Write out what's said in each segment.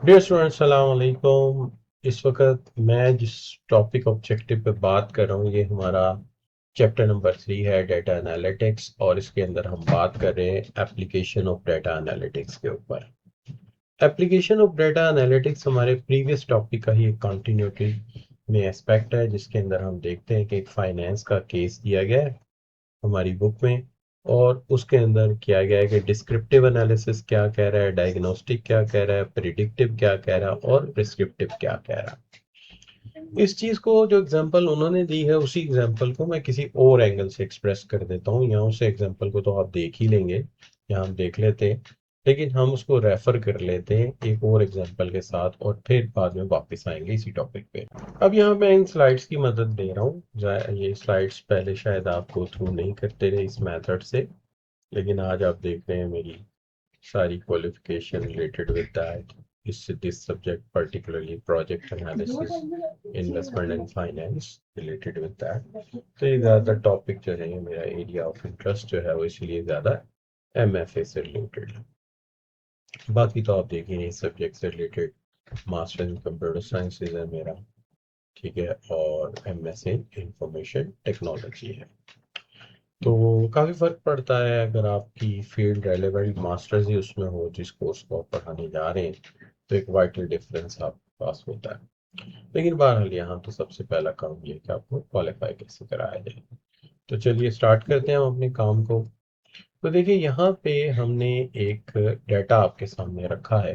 Dear student सलाम अलैकुम। इस वक्त मैं जिस टॉपिक ऑब्जेक्टिव पे बात कर रहा हूँ ये हमारा चैप्टर नंबर 3 है डेटा एनालिटिक्स, और इसके अंदर हम बात कर रहे हैं एप्लीकेशन ऑफ डेटा एनालिटिक्स के ऊपर। एप्लीकेशन ऑफ डेटा एनालिटिक्स हमारे प्रीवियस टॉपिक का ही एक कंटिन्यूटी में एस्पेक्ट है, जिसके अंदर हम देखते हैं कि एक फाइनेंस का केस दिया गया है हमारी बुक में, और उसके अंदर किया गया है कि डिस्क्रिप्टिव एनालिसिस क्या कह रहा है, डायग्नोस्टिक क्या कह रहा है, प्रिडिक्टिव क्या कह रहा है और प्रिस्क्रिप्टिव क्या कह रहा है। इस चीज को जो एग्जांपल उन्होंने दी है उसी एग्जांपल को मैं किसी और एंगल से एक्सप्रेस कर देता हूँ। यहाँ उस एग्जांपल को तो आप देख ही लेंगे, यहाँ हम देख लेते हैं, लेकिन हम उसको रेफर कर लेते हैं एक और एग्जांपल के साथ और फिर बाद में वापस आएंगे इसी टॉपिक पे। अब यहाँ मैं इन स्लाइड्स की मदद ले रहा हूँ। ये स्लाइड्स पहले शायद आप गो थ्रू नहीं करते रहे इस मेथड से, लेकिन आज आप देख रहे हैं मेरी सारी क्वालिफिकेशन रिलेटेड विद दैट, इस this subject particularly project analysis, investment and finance related with that. तो ये ज़्यादा टॉपिक जो है मेरा एरिया ऑफ इंटरेस्ट जो है वो इसलिए ज़्यादा एमएफए से रिलेटेड है। बाकी तो आप देखिए इस सब्जेक्ट से related master in computer sciences है मेरा, ठीक है, और एमएस इन इंफॉर्मेशन टेक्नोलॉजी है। तो काफ़ी फ़र्क पड़ता है अगर आपकी फील्ड रेलेवेंट मास्टर्स ही उसमें हो जिस कोर्स को आप पढ़ाने जा रहे हैं, तो एक वाइटल डिफरेंस आपके पास होता है। लेकिन बहरहाल यहाँ तो सबसे पहला काम ये है कि आपको क्वालिफाई कैसे कराया जाए। तो चलिए स्टार्ट करते हैं हम अपने काम को। तो देखिए यहाँ पे हमने एक डाटा आपके सामने रखा है।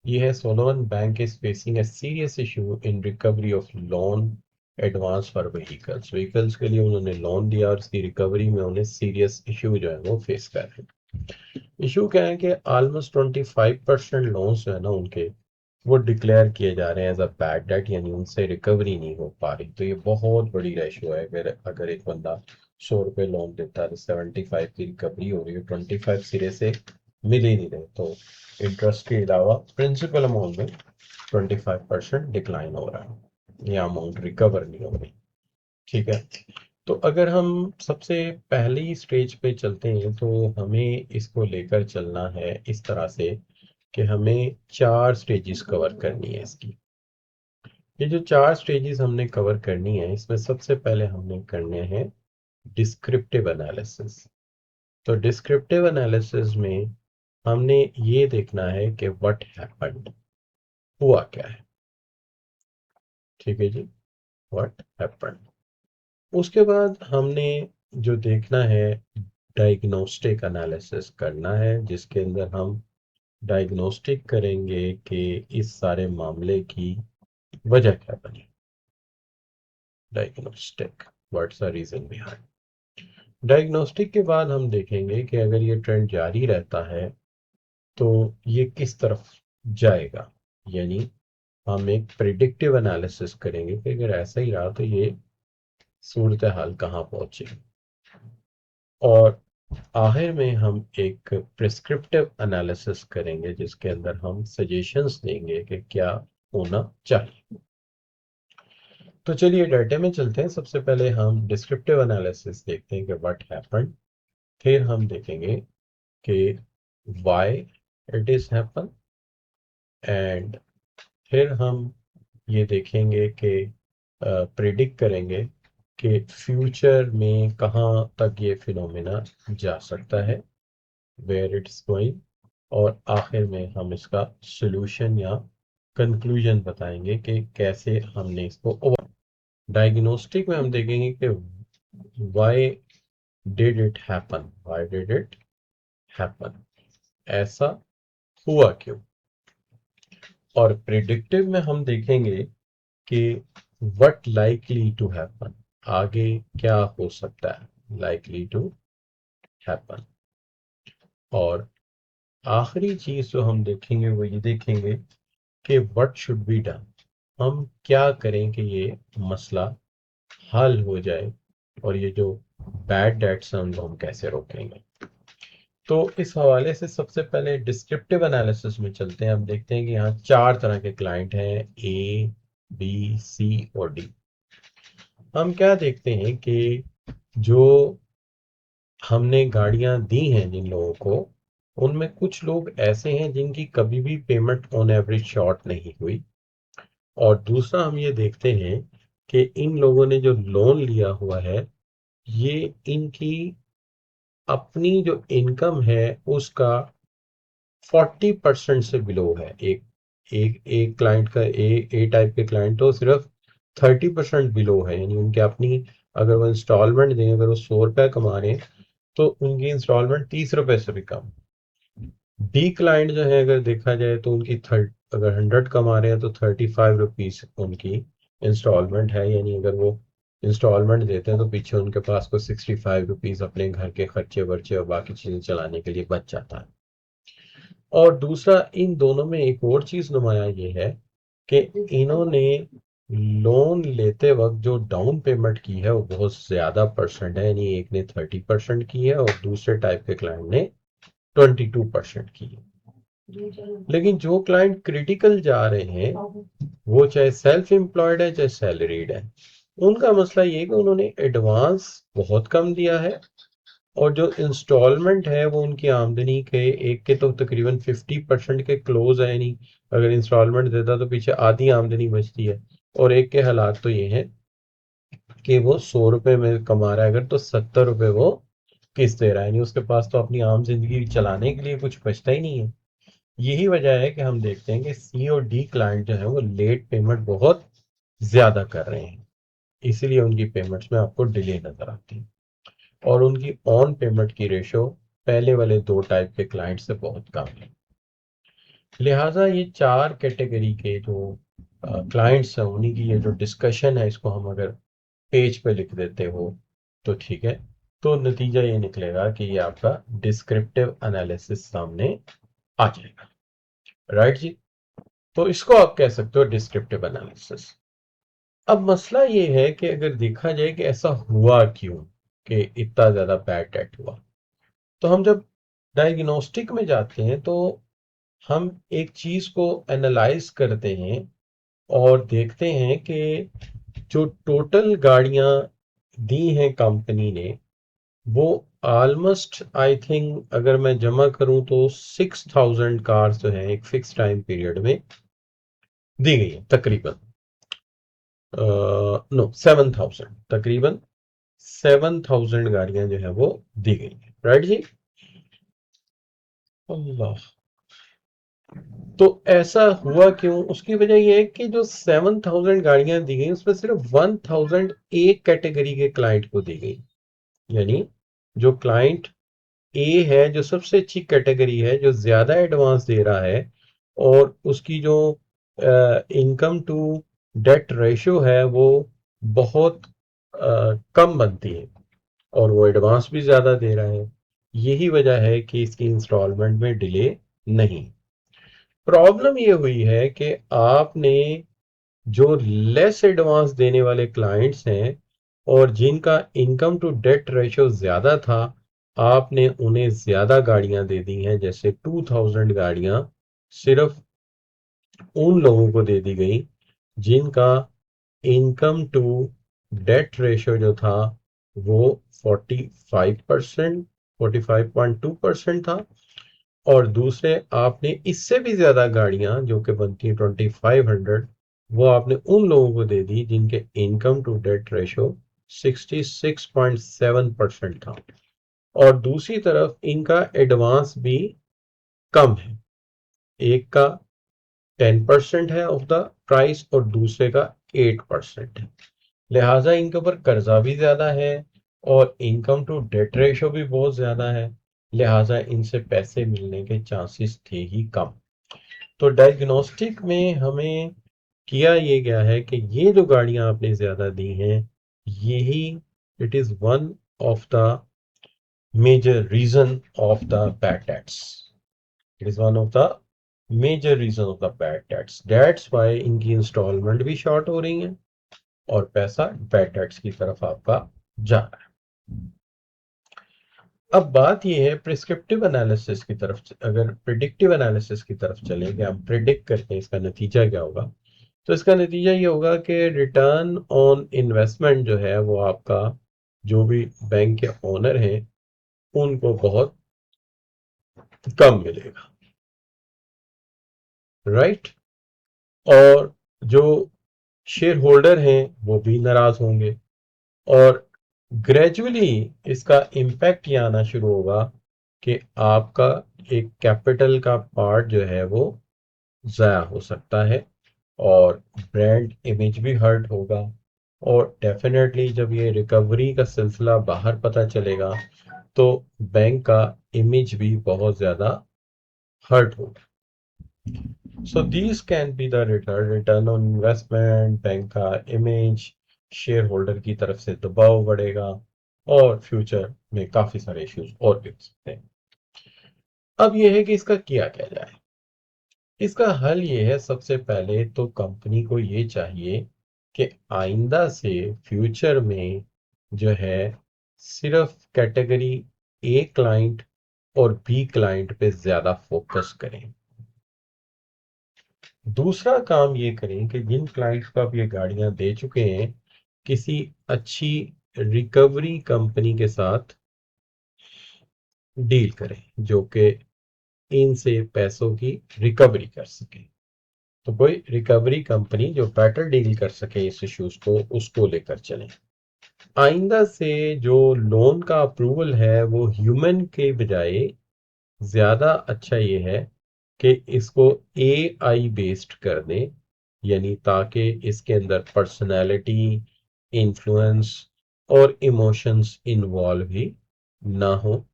ये है Solomon bank is facing a serious issue in recovery of loan advance for vehicles. Vehicles के लिए उन्होंने लोन दिया और उसकी रिकवरी में उन्हें सीरियस इशू जो है वो फेस कर रहे हैं। इशू क्या है कि ऑलमोस्ट 25% लोन्स जो है ना उनके, वो डिक्लेयर किए जा रहे हैं एज अ बैड डेट, यानी उनसे रिकवरी नहीं हो पा रही। तो ये बहुत बड़ी रेशो है। अगर एक बंदा 100 रुपये लोन देता है तो 75 की रिकवरी हो रही है, 25 सिरे से मिल ही नहीं रहे। तो इंटरेस्ट के अलावा प्रिंसिपल अमाउंट में 25% डिक्लाइन हो रहा है, ये अमाउंट रिकवर नहीं हो रही। ठीक है, तो अगर हम सबसे पहली स्टेज पे चलते हैं तो हमें इसको लेकर चलना है इस तरह से कि हमें 4 स्टेजेस कवर करनी है इसकी। ये जो 4 स्टेजेस हमने कवर करनी है इसमें सबसे पहले हमने करने हैं डिस्क्रिप्टिव एनालिसिस। तो डिस्क्रिप्टिव एनालिसिस में हमने ये देखना है कि व्हाट हैपेंड, हुआ क्या है। ठीक है जी, व्हाट हैपेंड। उसके बाद हमने जो देखना है डायग्नोस्टिक एनालिसिस करना है, जिसके अंदर हम डायग्नोस्टिक करेंगे कि इस सारे मामले की वजह क्या बनी। Diagnostic, what's the reason behind. Diagnostic के बाद हम देखेंगे कि अगर ये ट्रेंड जारी रहता है तो ये किस तरफ जाएगा, यानी हम एक प्रिडिक्टिव एनालिसिस करेंगे कि अगर ऐसा ही रहा तो ये सूरत हाल कहाँ पहुंचे। और आखिर में हम एक प्रिस्क्रिप्टिव एनालिसिस करेंगे जिसके अंदर हम सजेशंस देंगे कि क्या होना चाहिए। तो चलिए डाटा में चलते हैं। सबसे पहले हम डिस्क्रिप्टिव एनालिसिस देखते हैं कि व्हाट हैपेंड, फिर हम देखेंगे कि why it is happen, and फिर हम ये देखेंगे कि प्रिडिक्ट करेंगे कि फ्यूचर में कहाँ तक ये फिनोमेना जा सकता है, वेयर इट्स गोइंग, और आखिर में हम इसका सॉल्यूशन या कंक्लूजन बताएंगे कि कैसे हमने इसको ओवर। डायग्नोस्टिक में हम देखेंगे कि why did it happen, why did it happen, ऐसा हुआ क्यों। और प्रिडिक्टिव में हम देखेंगे कि व्हाट लाइकली टू हैपन, आगे क्या हो सकता है लाइकली टू हैपन। और आखिरी चीज जो हम देखेंगे वो ये देखेंगे कि व्हाट शुड बी डन, हम क्या करें कि ये मसला हल हो जाए और ये जो बैड डेट्स हैं उनको हम कैसे रोकेंगे। तो इस हवाले से सबसे पहले डिस्क्रिप्टिव एनालिसिस में चलते हैं। हम देखते हैं कि यहाँ 4 तरह के क्लाइंट हैं, ए, बी, सी और डी। हम क्या देखते हैं कि जो हमने गाड़ियां दी हैं जिन लोगों को, उनमें कुछ लोग ऐसे हैं जिनकी कभी भी पेमेंट ऑन एवरेज शॉर्ट नहीं हुई, और दूसरा हम ये देखते हैं कि इन लोगों ने जो लोन लिया हुआ है ये इनकी अपनी जो इनकम है उसका 40% से बिलो है। एक एक एक क्लाइंट का ए टाइप के क्लाइंट तो सिर्फ 30% बिलो है, यानी उनके अपनी, अगर वो इंस्टॉलमेंट दें, अगर वो 100 रुपये कमा रहे हैं तो उनकी इंस्टॉलमेंट 30 रुपये से भी कम। डी क्लाइंट जो है अगर देखा जाए तो उनकी अगर 100 कमा रहे हैं तो 35 रुपीज उनकी इंस्टॉलमेंट है, यानी अगर वो इंस्टॉलमेंट देते हैं तो पीछे उनके पास को 65 रुपीज अपने घर के खर्चे वर्चे और बाकी चीजें चलाने के लिए बच जाता है। और दूसरा इन दोनों में एक और चीज नुमाया ये है कि इन्होंने लोन लेते वक्त जो डाउन पेमेंट की है वो बहुत ज्यादा परसेंट है, यानी एक ने 30% की है और दूसरे टाइप के क्लाइंट ने 22% की है। लेकिन जो क्लाइंट क्रिटिकल जा रहे हैं वो चाहे सेल्फ एम्प्लॉयड है चाहे सैलरीड है, उनका मसला ये है कि उन्होंने एडवांस बहुत कम दिया है और जो इंस्टॉलमेंट है वो उनकी आमदनी के एक के तो तकरीबन 50% के क्लोज है, यानी अगर इंस्टॉलमेंट देता तो पीछे आधी आमदनी बचती है। और एक के हालात तो ये है कि वो 100 रुपए में कमा रहा है अगर, तो 70 रुपए वो किस्त दे रहा है, यानी उसके पास तो अपनी आम जिंदगी चलाने के लिए कुछ बचता ही नहीं है। यही वजह है कि हम देखते हैं कि सी और डी क्लाइंट जो है वो लेट पेमेंट बहुत ज्यादा कर रहे हैं, इसीलिए उनकी पेमेंट्स में आपको डिले नजर आती है और उनकी ऑन पेमेंट की रेशो पहले वाले दो टाइप के क्लाइंट से बहुत कम है। लिहाजा ये चार कैटेगरी के जो क्लाइंट्स हैं उन्हीं की ये जो डिस्कशन है इसको हम अगर पेज पे लिख देते हो तो ठीक है, तो नतीजा ये निकलेगा कि ये आपका डिस्क्रिप्टिव एनालिसिस सामने आ जाएगा। राइट जी, तो इसको आप कह सकते हो डिस्क्रिप्टिव एनालिसिस। अब मसला ये है कि अगर देखा जाए कि ऐसा हुआ क्यों कि इतना ज्यादा बैड डेट हुआ, तो हम जब डायग्नोस्टिक में जाते हैं तो हम एक चीज को एनालाइज करते हैं और देखते हैं कि जो टोटल गाड़ियां दी हैं कंपनी ने वो ऑलमोस्ट आई थिंक अगर मैं जमा करूं तो 6000 कार्स जो है एक फिक्स टाइम पीरियड में दी गई है तकरीबन, नो 7000, तकरीबन 7000 गाड़ियां जो है वो दी गई है। राइट जी, अल्लाह। तो ऐसा हुआ क्यों, उसकी वजह यह है कि जो 7000 गाड़ियां दी गई उसमें सिर्फ 1000 एक कैटेगरी के क्लाइंट को दी गई, यानी जो क्लाइंट ए है जो सबसे अच्छी कैटेगरी है जो ज्यादा एडवांस दे रहा है और उसकी जो इनकम टू डेट रेशियो है वो बहुत कम बनती है और वो एडवांस भी ज्यादा दे रहा है, यही वजह है कि इसकी इंस्टॉलमेंट में डिले नहीं। प्रॉब्लम ये हुई है कि आपने जो लेस एडवांस देने वाले क्लाइंट्स हैं और जिनका इनकम टू डेट रेशियो ज्यादा था, आपने उन्हें ज्यादा गाड़ियां दे दी हैं, जैसे 2000 गाड़ियां सिर्फ उन लोगों को दे दी गई जिनका इनकम टू डेट रेशियो जो था वो 45%, 45.2% था। और दूसरे आपने इससे भी ज्यादा गाड़ियां जो कि बनती हैं 2500, वो आपने उन लोगों को दे दी जिनके इनकम टू डेट रेशियो 66.7% था। और दूसरी तरफ इनका एडवांस भी कम है, एक का 10% है ऑफ द प्राइस और दूसरे का 8% है। लिहाजा इनके ऊपर कर्जा भी ज्यादा है और इनकम टू डेट रेशो भी बहुत ज्यादा है, लिहाजा इनसे पैसे मिलने के चांसेस थे ही कम। तो डायग्नोस्टिक में हमें किया ये गया है कि ये जो गाड़ियां आपने ज्यादा दी हैं यही, it is one of the major reason of the bad debts, it is one of the major reason of the bad debts, that's why इनकी इंस्टॉलमेंट भी शॉर्ट हो रही है और पैसा बैड डेट्स की तरफ आपका जा रहा है। अब बात यह है प्रिस्क्रिप्टिव एनालिसिस की तरफ, अगर प्रिडिक्टिव एनालिसिस की तरफ चले कि हम प्रिडिक्ट करते हैं इसका नतीजा क्या होगा, तो इसका नतीजा ये होगा कि रिटर्न ऑन इन्वेस्टमेंट जो है वो आपका, जो भी बैंक के ओनर हैं उनको बहुत कम मिलेगा, राइट। और जो शेयर होल्डर हैं वो भी नाराज होंगे, और ग्रेजुअली इसका इम्पैक्ट ये आना शुरू होगा कि आपका एक कैपिटल का पार्ट जो है वो ज़ाया हो सकता है, और ब्रांड इमेज भी हर्ट होगा। और डेफिनेटली जब ये रिकवरी का सिलसिला बाहर पता चलेगा तो बैंक का इमेज भी बहुत ज़्यादा हर्ट होगा। So these can be the return, return on investment, bank का इमेज, शेयर होल्डर की तरफ से दबाव बढ़ेगा, और फ्यूचर में काफ़ी सारे इश्यूज और भी हो सकते हैं। अब यह है कि इसका किया क्या जाए। इसका हल ये है, सबसे पहले तो कंपनी को ये चाहिए कि आइंदा से फ्यूचर में जो है सिर्फ कैटेगरी ए क्लाइंट और बी क्लाइंट पे ज़्यादा फोकस करें। दूसरा काम ये करें कि जिन क्लाइंट्स को आप ये गाड़ियां दे चुके हैं, किसी अच्छी रिकवरी कंपनी के साथ डील करें जो कि इनसे पैसों की रिकवरी कर सके। तो कोई रिकवरी कंपनी जो बेटर डील कर सके इस इश्यूज को, उसको लेकर चलें। आइंदा से जो लोन का अप्रूवल है वो ह्यूमन के बजाय ज़्यादा अच्छा ये है कि इसको एआई बेस्ड कर दें, यानी ताकि इसके अंदर पर्सनैलिटी, इन्फ्लुएंस और इमोशंस इन्वॉल्व ही ना हो,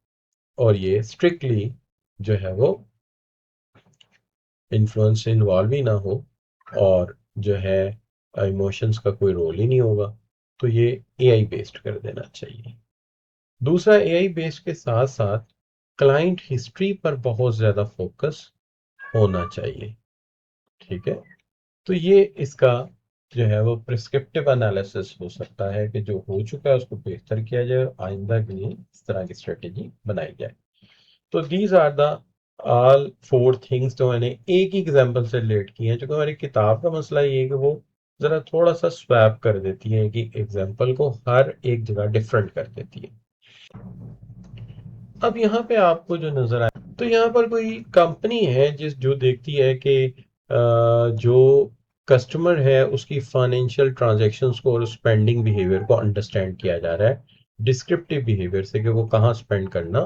और ये स्ट्रिक्टली जो है वो इन्फ्लुएंस इन्वॉल्व ही ना हो, और जो है इमोशंस का कोई रोल ही नहीं होगा। तो ये एआई बेस्ड कर देना चाहिए। दूसरा, एआई बेस्ड के साथ साथ क्लाइंट हिस्ट्री पर बहुत ज़्यादा फोकस होना चाहिए, ठीक है। तो ये इसका जो है वो प्रिस्क्रिप्टिव एनालिसिस हो सकता है कि जो हो चुका है उसको बेहतर किया जाए, आइंदा के लिए इस तरह की स्ट्रेटेजी बनाई जाए। तो these are the all four things जो मैंने एक ही एग्जांपल से रिलेट किए हैं। क्योंकि हमारी किताब का मसला ये है कि वो ज़रा थोड़ा सा स्वैप कर देती है, कि एग्जांपल को हर एक जगह डिफरेंट कर देती है। अब यहाँ पे आपको जो नजर आए, तो यहाँ पर कोई कंपनी है जो देखती है कि जो कस्टमर है उसकी फाइनेंशियल ट्रांजैक्शंस को और स्पेंडिंग बिहेवियर को अंडरस्टैंड किया जा रहा है डिस्क्रिप्टिव बिहेवियर से, कि वो कहाँ स्पेंड करना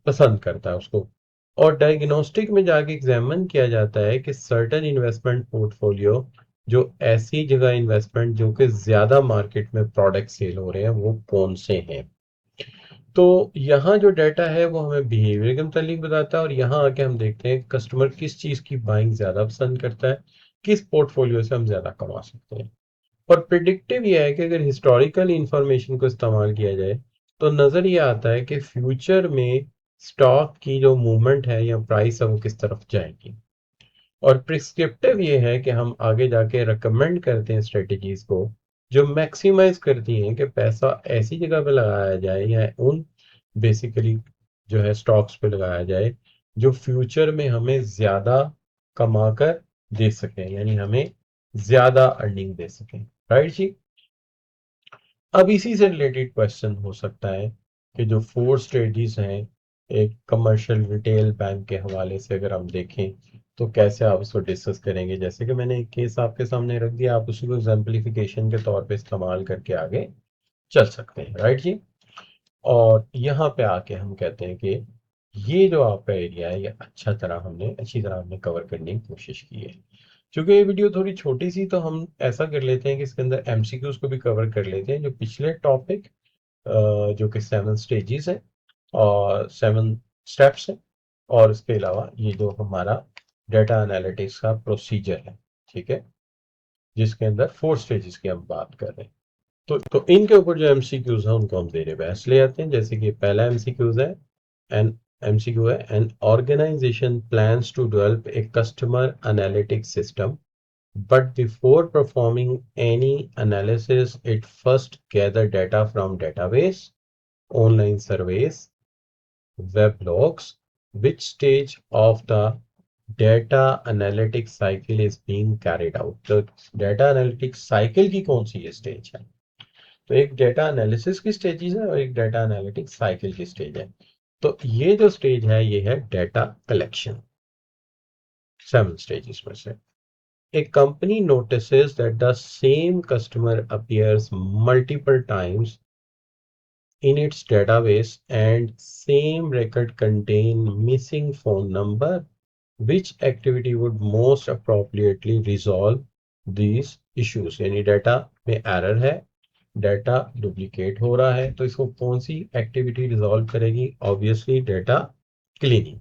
पसंद करता है उसको। और डायग्नोस्टिक में जाके एग्जामिन किया जाता है कि सर्टेन इन्वेस्टमेंट पोर्टफोलियो, जो ऐसी जगह इन्वेस्टमेंट जो कि ज़्यादा मार्केट में प्रोडक्ट सेल हो रहे हैं, वो कौन से हैं। तो यहाँ जो डाटा है वो हमें बिहेवियर के मुतालिक बताता है, और यहाँ आके हम देखते हैं कस्टमर किस चीज़ की बाइंग ज़्यादा पसंद करता है, किस पोर्टफोलियो से हम ज़्यादा कमा सकते हैं। और प्रिडिक्टिव ये है कि अगर हिस्टोरिकल इंफॉर्मेशन को इस्तेमाल किया जाए तो नज़र ये आता है कि फ्यूचर में स्टॉक की जो मूवमेंट है या प्राइस है वो किस तरफ जाएगी। और प्रिस्क्रिप्टिव ये है कि हम आगे जाके रिकमेंड करते हैं स्ट्रेटजीज को जो मैक्सिमाइज करती हैं कि पैसा ऐसी जगह पे लगाया जाए, या उन बेसिकली जो है स्टॉक्स पे लगाया जाए जो फ्यूचर में हमें ज़्यादा कमा कर दे सकें, यानी हमें ज़्यादा अर्निंग दे सकें, राइट जी। अब इसी से रिलेटेड क्वेश्चन हो सकता है कि जो फोर स्ट्रेटजीज हैं एक कमर्शियल रिटेल बैंक के हवाले से अगर हम देखें तो कैसे आप उसको डिस्कस करेंगे। जैसे कि मैंने एक केस आपके सामने रख दिया, आप उसी को एग्जाम्पलिफिकेशन के तौर पे इस्तेमाल करके आगे चल सकते हैं, राइट जी। और यहाँ पे आके हम कहते हैं कि ये जो आपका एरिया है ये अच्छी तरह हमने कवर करने की कोशिश की है। क्योंकि ये वीडियो थोड़ी छोटी सी, तो हम ऐसा कर लेते हैं कि इसके अंदर एमसीक्यूज को भी कवर कर लेते हैं, जो पिछले टॉपिक जो कि 7 स्टेजेस है और 7 स्टेप्स है, और इसके अलावा ये जो हमारा डेटा एनालिटिक्स का प्रोसीजर है, ठीक है, जिसके अंदर 4 स्टेजेस की हम बात कर रहे हैं। तो इनके ऊपर जो एमसीक्यूज है उनको हम देने बहस ले आते हैं। जैसे कि पहला एमसीक्यूज है, एन एमसीक्यू है, an organization plans to develop a customer analytics system, but before performing any analysis it first gather data from database, online surveys, web logs. Which stage of the data analytics cycle is being carried out? तो data analytics cycle की कौन सी ये stage है? तो एक data analysis की stages है और एक डेटा एनालिटिक्स साइकिल की स्टेज है। तो ये जो स्टेज है ये है डेटा कलेक्शन, 7 स्टेजेस में से। A company notices that the same customer appears multiple times in its database and same record contain missing phone number. Which activity would most appropriately resolve these issues? यानी data में error है, data duplicate हो रहा है, तो इसको कौन सी एक्टिविटी रिजॉल्व करेगी? Obviously data cleaning.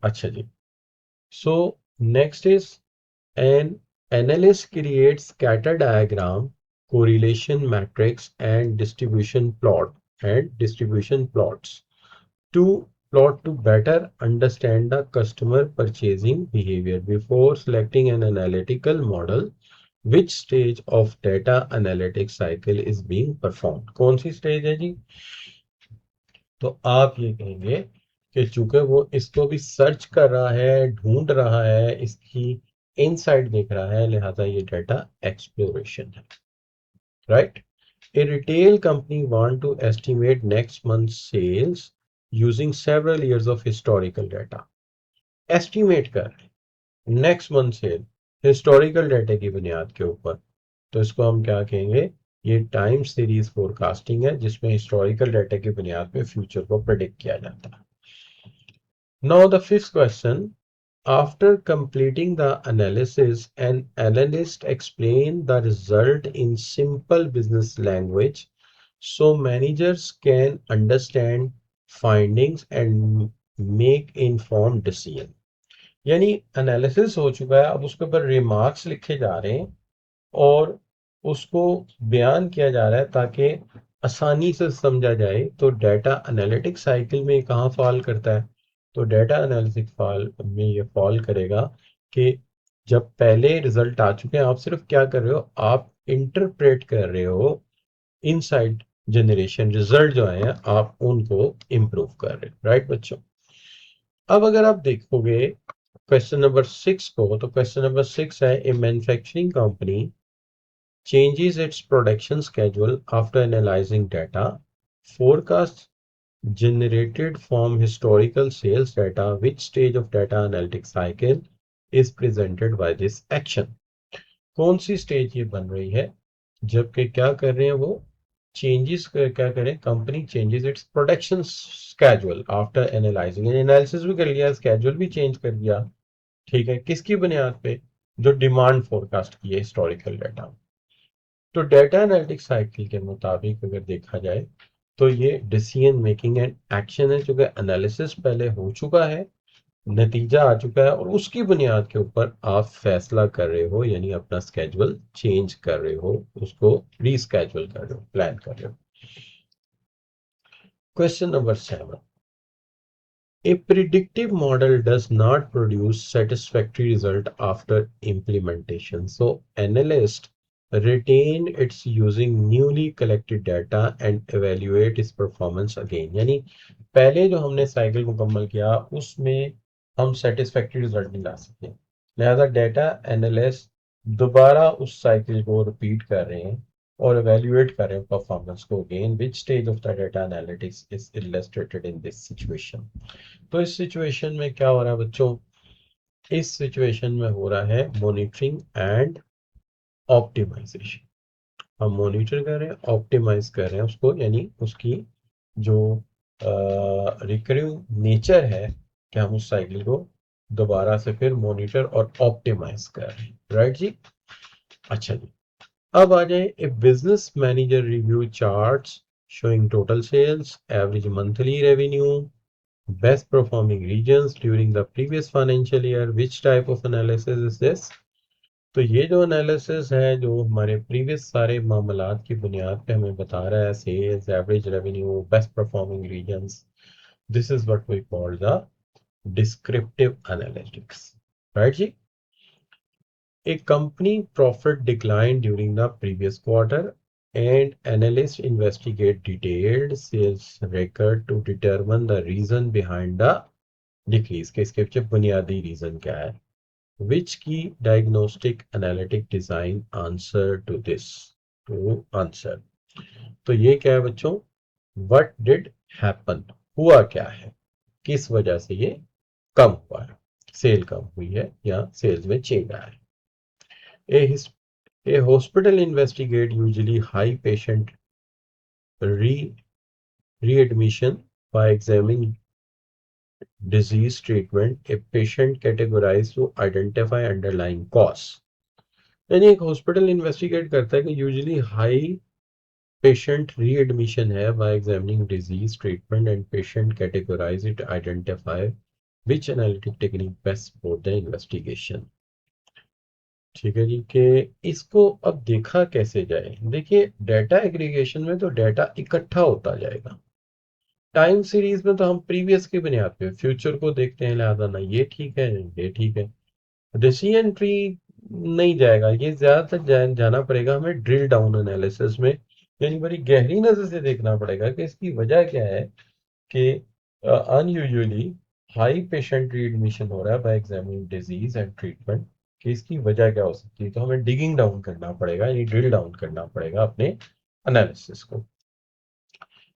अच्छा जी, so next is an analyst creates scatter diagram, correlation matrix, and distribution plots to better understand the customer purchasing behavior before selecting an analytical model. Which stage of data analytics cycle is being performed? कौन सी stage है जी? तो आप ये कहेंगे कि चूंकि वो इसको भी सर्च कर रहा है, ढूंढ रहा है, इसकी इनसाइड देख रहा है, लिहाजा ये डाटा एक्सप्लोरेशन है, right? A retail company want to estimate next month's sales using several years of historical data. Estimate कर रहे हैं next month sale historical data की बुनियाद के ऊपर, तो इसको हम क्या कहेंगे? ये टाइम सीरीज फोरकास्टिंग है जिसमें हिस्टोरिकल डाटा की बुनियाद पे फ्यूचर को प्रेडिक्ट किया जाता है। Now the fifth question. After completing the analysis, an analyst explain the result in simple business language so managers can understand findings and make informed decision. यानी एनालिसिस हो चुका है, अब उसके ऊपर रिमार्क्स लिखे जा रहे हैं और उसको बयान किया जा रहा है ताकि आसानी से समझा जाए। तो डाटा एनालिटिक साइकिल में कहाँ फॉल करता है? तो डाटा एनालिटिक फॉल में ये फॉल करेगा कि जब पहले रिजल्ट आ चुके हैं, आप सिर्फ क्या कर रहे हो? आप इंटरप्रेट कर रहे हो इनसाइड जनरेशन, रिजल्ट जो आए हैं आप उनको इम्प्रूव कर रहे हो, राइट बच्चों? अब अगर आप देखोगे क्वेश्चन नंबर 6 को, तो क्वेश्चन नंबर 6 है ए manufacturing company changes its production schedule after analyzing data, forecasts generated from historical sales data. Which stage of data analytics cycle is presented by this action? कौन सी stage ये बन रही है जबकि क्या कर रहे हैं वो? चेंजेस क्या करें? Company changes its production schedule after analysing, analysis भी कर लिया, स्केड्यूल भी चेंज कर दिया, ठीक है, किसकी बुनियाद पे? जो डिमांड फोरकास्ट की है हिस्टोरिकल डाटा। तो डेटा एनालिटिक्स साइकिल के मुताबिक अगर देखा जाए तो ये डिसीजन मेकिंग एंड एक्शन है, जो कि एनालिसिस पहले हो चुका है, नतीजा आ चुका है और उसकी बुनियाद के ऊपर आप फैसला कर रहे हो, यानी अपना स्केड्यूल चेंज कर रहे हो, उसको रीस्केड्यूल कर रहे हो, प्लान कर रहे हो। Question number 7. A predictive model does not produce satisfactory result after implementation. So analyst retain its using newly collected data and evaluate its performance again. यानी पहले जो हमने साइकिल मुकम्मल किया उसमें हम सेटिस्फैक्ट्री रिजल्ट नहीं ला सके, लिहाजा डाटा एनालिस्ट दोबारा उस साइकिल को रिपीट कर रहे हैं और evaluate कर रहे हैं परफॉर्मेंस को again. which stage of the data analytics is illustrated in this situation? तो इस सिचुएशन में क्या हो रहा है बच्चों? इस सिचुएशन में हो रहा है मॉनिटरिंग एंड ऑप्टिमाइजेशन। हम मॉनिटर कर रहे हैं, ऑप्टिमाइज कर रहे हैं उसको, यानी उसकी जो रिकरिंग नेचर है कि हम उस साइकिल को दोबारा से फिर मॉनिटर और ऑप्टिमाइज कर रहे हैं, राइट जी? अच्छा जी, अब आ जाए a business manager review charts showing total sales, average monthly revenue, best performing regions during the previous financial year. Which type of analysis is this? तो ये जो एनालिसिस है जो हमारे प्रीवियस सारे मामलात की बुनियाद पे हमें बता रहा है, sales, average revenue, best performing regions, this is what we call the descriptive analytics, right जी? A company profit declined during the previous quarter and analysts investigate detailed sales record to determine the reason behind the decrease. के इसके पीछे बुनियादी reason क्या है? Which key diagnostic analytic design answer to this? To answer. तो ये क्या है बच्चों? What did happen? हुआ क्या है, किस वजह से ये कम हुआ है, सेल कम हुई है या सेल्स में चेंज आया है। A hospital investigate usually high patient re readmission by examining disease treatment. A patient categorized to identify underlying cause. यानी एक हॉस्पिटल इन्वेस्टिगेट करता है कि यूजुअली हाई पेशेंट रीएडमिशन है by examining disease treatment and patient categorize it identify which analytic technique best for the investigation. ठीक है जी, कि इसको अब देखा कैसे जाए। देखिए डाटा एग्रीगेशन में तो डाटा इकट्ठा होता जाएगा, टाइम सीरीज में तो हम प्रीवियस की बुनियाद पे फ्यूचर को देखते हैं, लिहाजा ना ये ठीक है ये ठीक है। डिसीजन ट्री नहीं जाएगा, ये ज्यादातर जाना पड़ेगा हमें ड्रिल डाउन एनालिसिस में, यानी बड़ी गहरी नजर से देखना पड़ेगा कि इसकी वजह क्या है कि अनयूजुअली हाई पेशेंट रीएडमिशन हो रहा है by examining disease and treatment, कि इसकी वजह क्या हो सकती है। तो हमें डिगिंग डाउन करना पड़ेगा, यानी ड्रिल डाउन करना पड़ेगा अपने एनालिसिस को।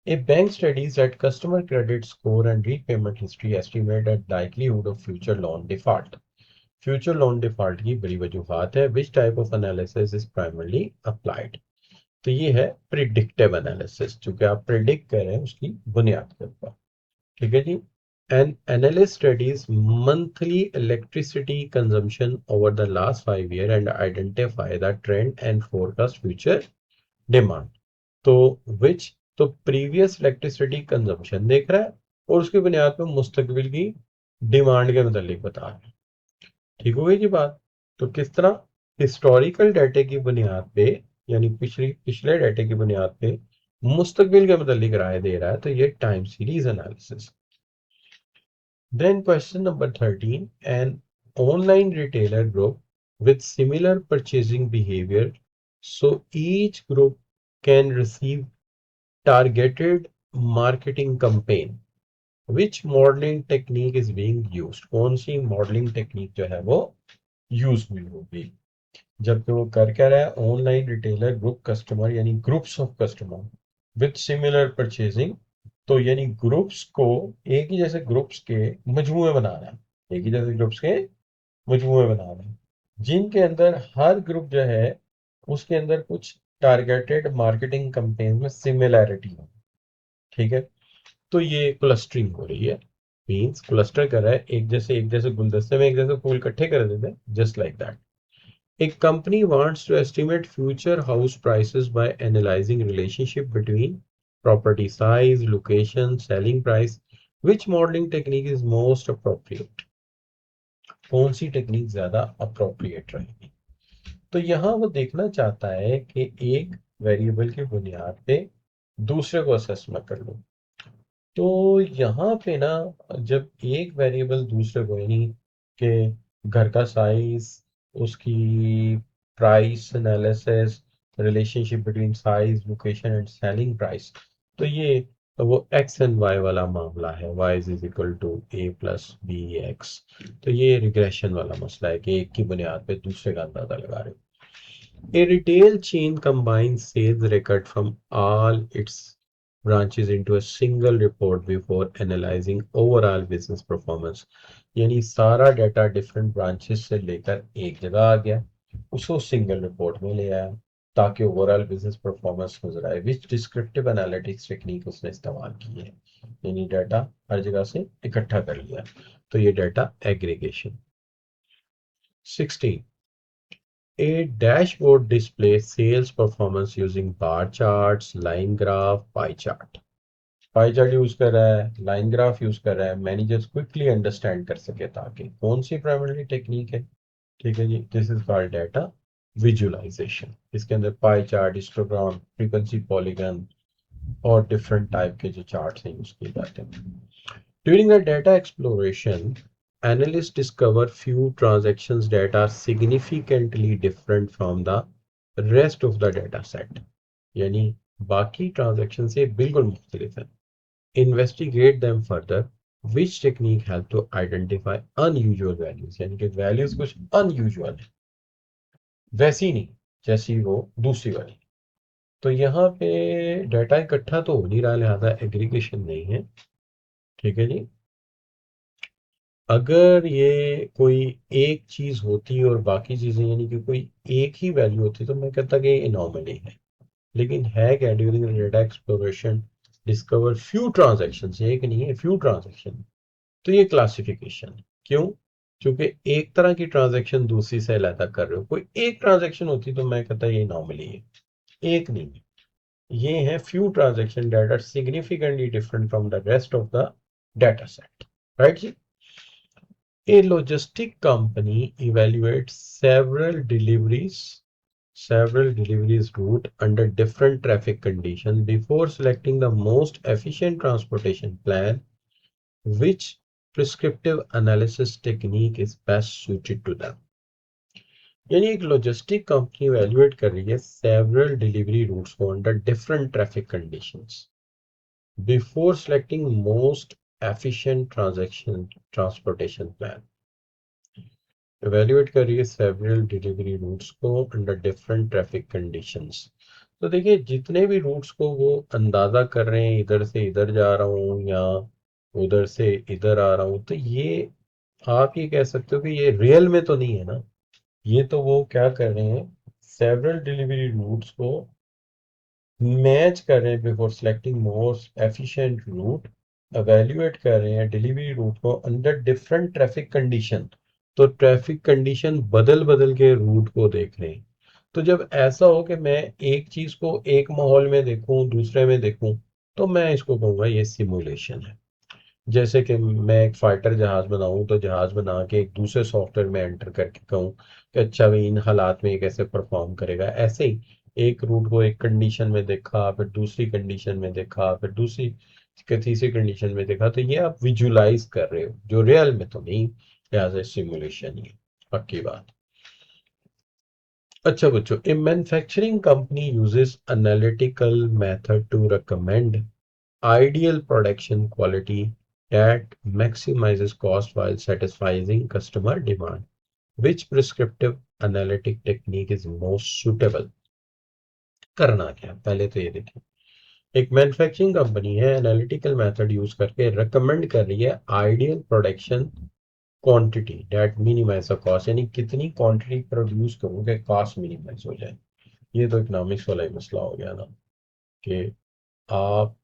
A bank studies that customer credit score and repayment history estimate the likelihood of future loan default. Future loan default की बड़ी वजूहात है। Which type of analysis is primarily applied? तो ये है प्रिडिक्टिव एनालिसिस, जो कि आप प्रिडिक्ट कर रहे हैं उसकी बुनियाद के ऊपर। ठीक है जी। An analyst studies monthly electricity consumption over the last 5 years and identify the trend and forecast future demand. तो विच, तो प्रीवियस इलेक्ट्रिसिटी कंजम्पशन देख रहा है और उसकी बुनियाद पर मुस्तकबिल की डिमांड के मतलब बता रहा है। ठीक हो गई जी बात। तो किस तरह हिस्टोरिकल डाटे की बुनियाद पे, यानी पिछले डाटे की बुनियाद पे मुस्तकबिल के मतलब राय दे रहा है, तो ये time series analysis. Then question number 13, an online retailer group with similar purchasing behavior, so each group can receive targeted marketing campaign. Which modeling technique is being used? कौन सी मॉडलिंग टेक्निक जो है वो यूज हुई होगी जबकि वो कर क्या रहा है, ऑनलाइन रिटेलर ग्रुप कस्टमर, यानी groups of customer with similar purchasing. तो यानी ग्रुप्स को एक ही जैसे ग्रुप्स के मजमूए बना रहा है, एक ही जैसे ग्रुप्स के मजमूए बना रहे हैं, जिनके अंदर हर ग्रुप जो है उसके अंदर कुछ टारगेटेड मार्केटिंग कैंपेन में सिमिलैरिटी हो। ठीक है, तो ये क्लस्टरिंग हो रही है, मींस क्लस्टर कर रहा है, एक जैसे गुलदस्ते में एक जैसे फूल इकट्ठे कर देते हैं, just like that. A company wants to estimate future house prices by analyzing relationship between property size, location, selling price. Which modeling technique is most appropriate? कौन सी टेक्निक ज्यादा अप्रोप्रिएट रहेगी? तो यहाँ वो देखना चाहता है कि एक वेरिएबल की बुनियाद पे दूसरे को असेस मैं कर लूँ। तो यहाँ पे ना, जब एक वेरिएबल दूसरे को, यानी कि घर का साइज, उसकी price analysis, relationship between size, location and selling price, तो ये वो एक्स एंड वाई वाला मामला है, y is equal to a plus b x. तो ये रिग्रेशन वाला मसला है कि एक की बुनियाद पे दूसरे का अंदाजा लगा रहे हो। A retail chain combines sales record from all its branches into a single report before analyzing overall business performance. यानी सारा डाटा डिफरेंट ब्रांचेस से लेकर एक जगह आ गया, उसको सिंगल रिपोर्ट में ले आया ताकि ओवरऑल बिजनेस परफॉर्मेंस नजर आए। विच डिस्क्रिप्टिव एनालिटिक्स टेक्निक उसने इस्तेमाल की है, यानी डाटा हर जगह से इकट्ठा कर लिया, तो ये data aggregation. 16, A dashboard displays sales performance using bar charts, line graph, pie chart. Pie chart use कर रहा है, लाइन ग्राफ यूज कर रहा है, मैनेजर्स क्विकली अंडरस्टैंड कर सके ताकि कौन सी प्राइमरी टेक्निक है। ठीक है जी, this is called data visualisation. इसके अंदर pie chart, histogram, frequency polygon और डिफरेंट टाइप के जो चार्ट्स हैं यूज किए जाते हैं। During the data exploration, analysts discover few transactions that are significantly different from the rest of the data set. यानी बाकी ट्रांजैक्शन से बिल्कुल मुख्तलिफ है। Investigate them further. Which technique help to identify unusual values? यानी कि वैल्यूज कुछ unusual है, वैसी नहीं जैसी वो दूसरी वाली। तो यहाँ पे डाटा इकट्ठा तो हो नहीं रहा, लिहाजा एग्रीगेशन नहीं है। ठीक है जी। अगर ये कोई एक चीज होती और बाकी चीजें यानी कि कोई एक ही वैल्यू होती तो मैं कहता कि ये एनॉमली है। लेकिन है क्या, during data exploration discover few transaction, एक नहीं है फ्यू ट्रांजैक्शन। तो ये क्लासिफिकेशन है। क्यों? क्योंकि एक तरह की ट्रांजैक्शन दूसरी से अलग कर रहे हो। कोई एक ट्रांजैक्शन होती तो मैं कहता ये नॉर्मली है, एक नहीं है। ये है few transaction that are significantly different from the rest of the data set. Right जी। A logistic company evaluates several deliveries route under different traffic conditions before selecting the most efficient transportation plan. Which prescriptive analysis technique is best suited to them? यानी एक logistic company evaluate कर रही है several delivery routes को under different traffic conditions before selecting most efficient transportation plan. Evaluate कर रही है several delivery routes को अंडर डिफरेंट ट्रैफिक कंडीशंस। तो देखिए जितने भी रूट्स को वो अंदाजा कर रहे हैं, इधर से इधर जा रहा हूँ या उधर से इधर आ रहा हूँ, तो ये आप ये कह सकते हो कि ये रियल में तो नहीं है ना। ये तो वो क्या कर रहे हैं, सेवरल डिलीवरी रूट्स को मैच कर रहे हैं before selecting most efficient route. Evaluate कर रहे हैं डिलीवरी रूट को अंडर डिफरेंट ट्रैफिक कंडीशन। तो ट्रैफिक कंडीशन बदल बदल के रूट को देख रहे हैं। तो जब ऐसा हो कि मैं एक चीज को एक माहौल में देखूं दूसरे में देखूं, तो मैं इसको कहूंगा ये सिमुलेशन है। जैसे कि मैं एक फाइटर जहाज बनाऊं तो जहाज बना के एक दूसरे सॉफ्टवेयर में एंटर करके कहूँ कि अच्छा भाई इन हालात में ये कैसे परफॉर्म करेगा। ऐसे ही एक रूट को एक कंडीशन में देखा, फिर दूसरी कंडीशन में देखा, फिर दूसरी तीसरी कंडीशन में देखा, तो ये आप विजुलाइज कर रहे हो, जो रियल में तो नहीं, एज ए सिमुलेशन ही है। पक्की बात। अच्छा बच्चों, a manufacturing company uses analytical method to recommend ideal production quality that maximizes cost while satisfying customer demand. Which prescriptive analytic technique is most suitable? करना क्या पहले तो ये देखिए। एक मैन्युफैक्चरिंग कंपनी है, एनालिटिकल मेथड यूज करके रिकमेंड कर रही है ideal production quantity that minimize the cost, यानी कितनी क्वांटिटी प्रोड्यूस करूँ कि कॉस्ट मिनिमाइज हो जाए। ये तो इकोनॉमिक्स वाला ही मसला हो गया ना, कि आप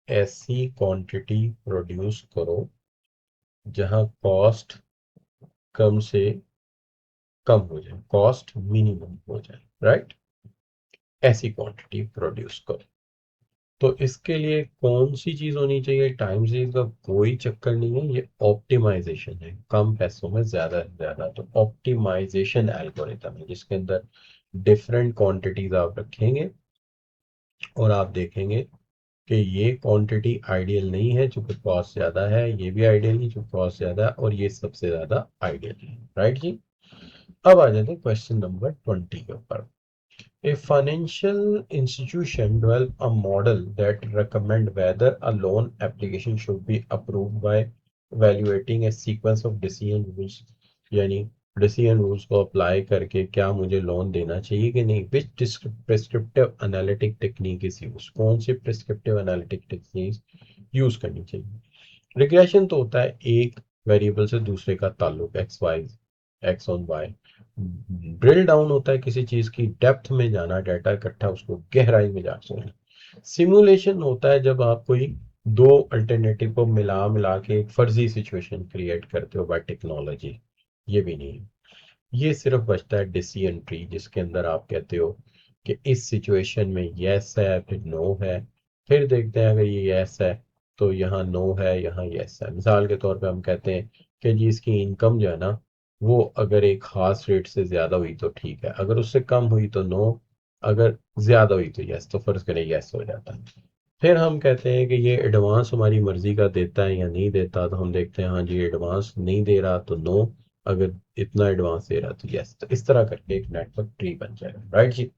ऐसी क्वांटिटी प्रोड्यूस करो जहां कॉस्ट कम से कम हो जाए, कॉस्ट मिनिमम हो जाए। राइट, ऐसी क्वांटिटी प्रोड्यूस करो। तो इसके लिए कौन सी चीज होनी चाहिए? टाइम सीरीज का कोई चक्कर नहीं है, ये ऑप्टिमाइजेशन है, कम पैसों में ज्यादा से ज्यादा। तो ऑप्टिमाइजेशन एल्गोरिथम है जिसके अंदर डिफरेंट क्वांटिटीज आप रखेंगे और आप देखेंगे कि ये क्वांटिटी आइडियल नहीं है चूंकि कॉस्ट ज्यादा है, ये भी आइडियल नहीं चूंकि कॉस्ट ज्यादा है, और ये सबसे ज्यादा आइडियल है। राइट जी। अब आ जाते हैं क्वेश्चन नंबर 20 के ऊपर। A financial institution develop a model that recommend whether a loan application should be approved by evaluating a sequence of decision rules, यानी डिसीजन रूल्स को अप्लाई करके क्या मुझे लोन देना चाहिए कि नहीं। Which prescriptive analytic technique is use, कौन सी प्रिस्क्रिप्टिव एनालिटिक टेक्निक यूज करनी चाहिए। रिग्रेशन तो होता है एक वेरिएबल से दूसरे का ताल्लुक, x y, x on y. Drill down होता है किसी चीज की डेप्थ में जाना, डाटा इकट्ठा उसको गहराई में जा सोचना। सिमुलेशन होता है जब आप कोई दो अल्टरनेटिव को मिला मिला के एक फर्जी सिचुएशन क्रिएट करते हो बाय टेक्नोलॉजी। ये भी नहीं है। ये सिर्फ बचता है डिसीजन ट्री जिसके अंदर आप कहते हो कि इस सिचुएशन में यस है फिर नो है, फिर देखते हैं अगर ये यस है तो यहाँ नो है, यहाँ यस है। मिसाल के तौर पे हम कहते हैं कि जी इसकी इनकम जो है ना वो अगर एक खास रेट से ज्यादा हुई तो ठीक है, अगर उससे कम हुई तो नो, अगर ज्यादा हुई तो यस। तो फर्ज करें यस हो जाता है। फिर हम कहते हैं कि ये एडवांस हमारी मर्जी का देता है या नहीं देता, तो हम देखते हैं हाँ जी एडवांस नहीं दे रहा तो नो, अगर इतना एडवांस दे रहा तो यस। तो इस तरह करके एक नेटवर्क ट्री बन जाएगा। राइट जी।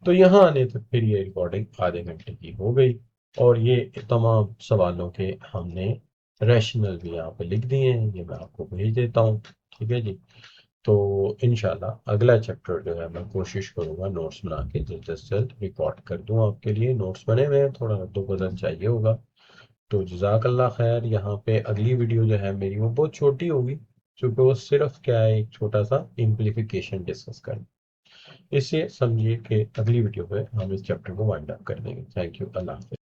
तो यहाँ आने तक फिर ये रिकॉर्डिंग आधे घंटे की हो गई और ये तमाम सवालों के हमने रैशनल भी यहाँ पे लिख दिए हैं, ये मैं आपको भेज देता हूँ। ठीक है जी। तो इंशाल्लाह अगला चैप्टर जो है मैं कोशिश करूंगा नोट्स बना के जल्द से जल्द रिकॉर्ड कर दूं आपके लिए। नोट्स बने हुए हैं, थोड़ा तो बदल चाहिए होगा। तो जज़ाकल्लाह खैर। यहाँ पे अगली वीडियो जो है मेरी वो बहुत छोटी होगी, क्योंकि वो सिर्फ क्या है, एक छोटा सा इम्प्लीफिकेशन डिस्कस करना। इससे समझिए कि अगली वीडियो में हम इस चैप्टर को वाइंड अप कर देंगे। Thank you. अल्लाह हाफ़िज़।